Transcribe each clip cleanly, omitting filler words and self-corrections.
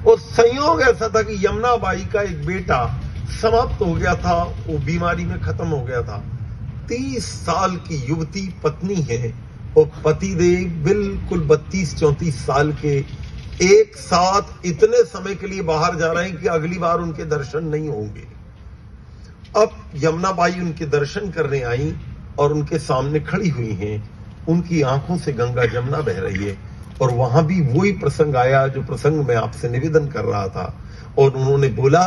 और संयोग ऐसा था कि यमुना बाई का एक बेटा समाप्त हो गया था, वो बीमारी में खत्म हो गया था। 30 साल की युवती पत्नी है और पतिदेव बिल्कुल 32-34 साल के एक साथ इतने समय के लिए बाहर जा रहे हैं कि अगली बार उनके दर्शन नहीं होंगे। अब यमुना बाई उनके दर्शन करने आई और उनके सामने खड़ी हुई हैं। उनकी आंखों से गंगा जमुना बह रही है और वहां भी वही प्रसंग आया जो प्रसंग मैं आपसे निवेदन कर रहा था। और उन्होंने बोला,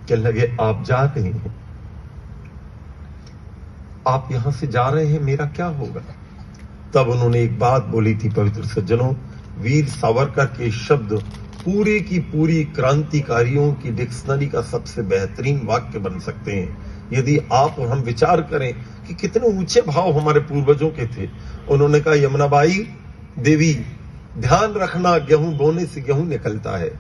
कहने लगे, आप जा रहे हैं, आप यहां से जा रहे हैं, मेरा क्या होगा? तब उन्होंने एक बात बोली थी, पवित्र सज्जनों, वीर सावरकर के शब्द पूरी की पूरी क्रांतिकारियों की डिक्शनरी का सबसे बेहतरीन वाक्य बन सकते हैं यदि आप और हम विचार करें कि कितने ऊंचे भाव हमारे पूर्वजों के थे। उन्होंने कहा, यमुना बाई देवी, ध्यान रखना, गेहूं बोने से गेहूं निकलता है,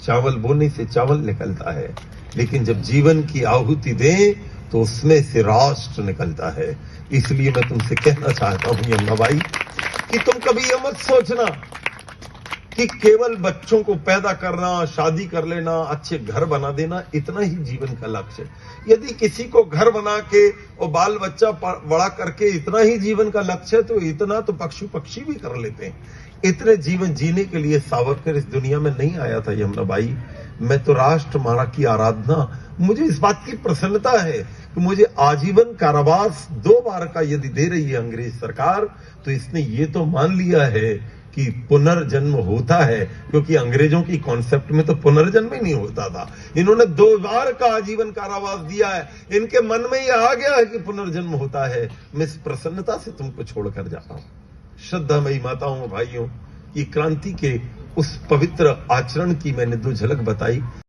चावल बोने से चावल निकलता है, लेकिन जब जीवन की आहुति दें तो उसमें से राष्ट्र निकलता है। इसलिए मैं तुमसे कहना चाहता हूं यमुना बाई कि तुम कभी यह मत सोचना कि केवल बच्चों को पैदा करना, शादी कर लेना, अच्छे घर बना देना, इतना ही जीवन का लक्ष्य है। यदि किसी को घर बना के और बाल बच्चा बड़ा करके इतना ही जीवन का लक्ष्य है तो इतना तो पक्षी भी कर लेते हैं। इतने जीवन जीने के लिए सावरकर इस दुनिया में नहीं आया था यमुना बाई। मैं तो राष्ट्र माता की आराधना, मुझे इस बात की प्रसन्नता है कि मुझे आजीवन कारावास 2 बार का यदि दे रही है अंग्रेज सरकार, तो इसने ये तो मान लिया है कि पुनर्जन्म होता है, क्योंकि अंग्रेजों की कॉन्सेप्ट में तो पुनर्जन्म ही नहीं होता था। इन्होंने 2 बार का आजीवन कारावास दिया है, इनके मन में ये आ गया है कि पुनर्जन्म होता है। मैं इस प्रसन्नता से तुमको छोड़कर जाता हूं। श्रद्धामयी माताओं, भाइयों, ये क्रांति के उस पवित्र आचरण की मैंने 2 झलक बताई।